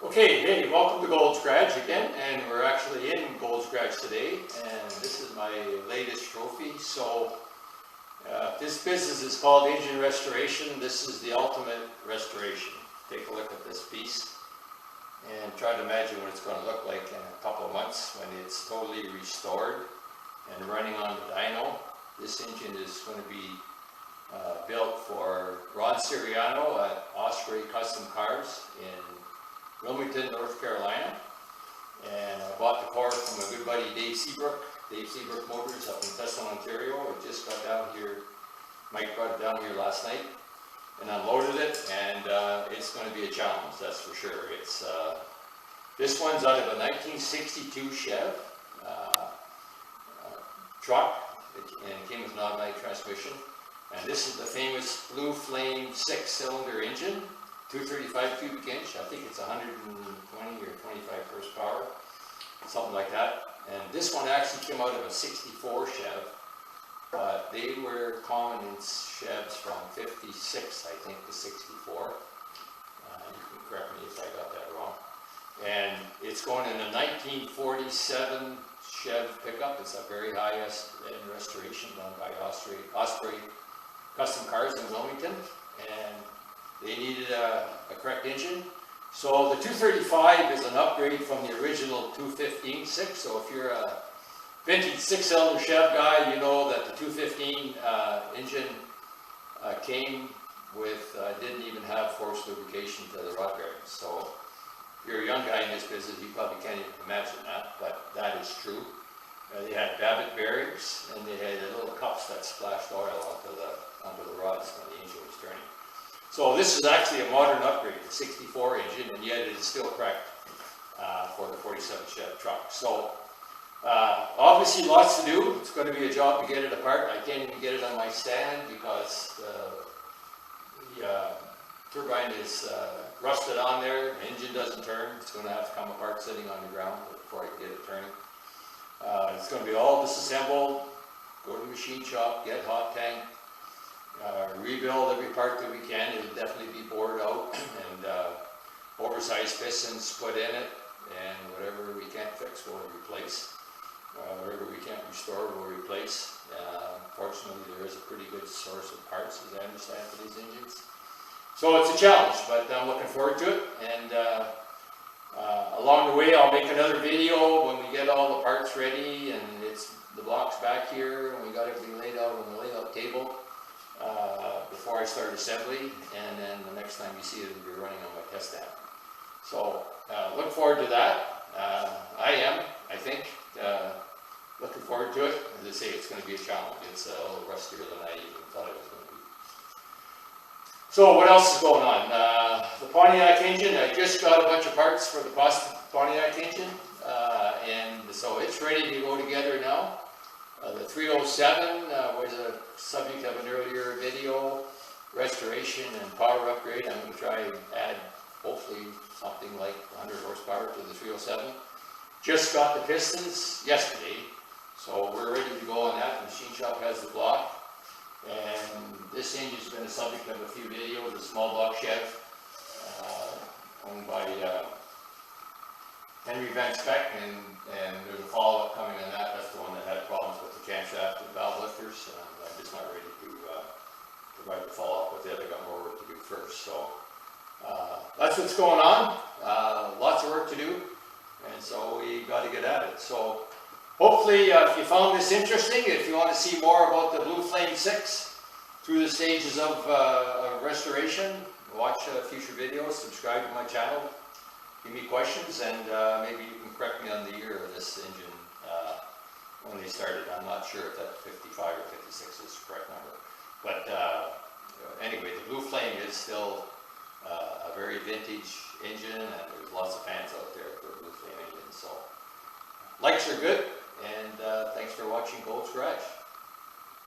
Okay, hey, welcome to Gold's Garage again, and we're actually in Gold's Garage today, and this is my latest trophy. So this business is called engine restoration. This is the ultimate restoration. Take a look at this piece and try to imagine what it's going to look like in a couple of months when it's totally restored and running on the dyno. This engine is going to be built for Ron Siriano at Osprey Custom Cars in Wilmington, North Carolina, and I bought the car from a good buddy, Dave Seabrook Motors up in Tustin, Ontario. I just got down here, Mike brought it down here last night and unloaded it, and it's going to be a challenge, that's for sure. It's this one's out of a 1962 Chev truck, and it came with an automatic transmission, and this is the famous Blue Flame 6-cylinder engine. 235 cubic inch, I think it's 120 or 25 horsepower, something like that. And this one actually came out of a 64 Chev, but they were common in Chevs from 56, I think, to 64. You can correct me if I got that wrong. And it's going in a 1947 Chev pickup. It's a very highest end restoration done by Osprey Custom Cars in Wilmington. And they needed a correct engine. So the 235 is an upgrade from the original 215 6. So if you're a vintage 6-cylinder Chev guy, you know that the 215 engine came with, didn't even have forced lubrication to the rod bearings. So if you're a young guy in this business, you probably can't even imagine that, but that is true. They had Babbitt bearings, and they had little cups that splashed oil onto the rods when the engine was turning. So this is actually a modern upgrade, the 64 engine, and yet it is still correct for the 47 Chev truck. So obviously lots to do. It's going to be a job to get it apart. I can't even get it on my stand because the turbine is rusted on there. The engine doesn't turn. It's going to have to come apart sitting on the ground before I can get it turning. It's going to be all disassembled, go to the machine shop, get hot tank, rebuild every part that we can. It'll definitely be bored out, and oversized pistons put in it, and whatever we can't fix we'll replace. Whatever we can't restore we'll replace. Fortunately, there is a pretty good source of parts, as I understand, for these engines. So it's a challenge, but I'm looking forward to it, and along the way I'll make another video when we get all the parts ready and it's the blocks back here and we got everything laid out on the layout table. Before I start assembly, and then the next time you see it, it'll be running on my test amp. So look forward to that. I think, looking forward to it. As I say, it's going to be a challenge. It's a little rustier than I even thought it was going to be. So what else is going on? The Pontiac engine, I just got a bunch of parts for the Pontiac engine, and so it's ready to go together now. The 307 was a subject of an earlier video, restoration and power upgrade. I'm going to try and add hopefully something like 100 horsepower to the 307. Just got the pistons yesterday, so we're ready to go on that. The machine shop has the block, and this engine's been a subject of a few videos. A small block Chev owned by Henry Van Speck, and there's a follow-up coming on that. That's the one that had problems with the camshaft and valve lifters, and I'm just not ready to provide the follow-up with it. I got more work to do first. So that's what's going on. Lots of work to do, and so we got to get at it. So hopefully, if you found this interesting, if you want to see more about the Blue Flame 6 through the stages of restoration, watch future videos, subscribe to my channel. Give me questions, and maybe you can correct me on the year of this engine when they started. I'm not sure if that 55 or 56 is the correct number. But anyway, the Blue Flame is still a very vintage engine, and there's lots of fans out there for Blue Flame engines. So likes are good, and thanks for watching Gold's Garage.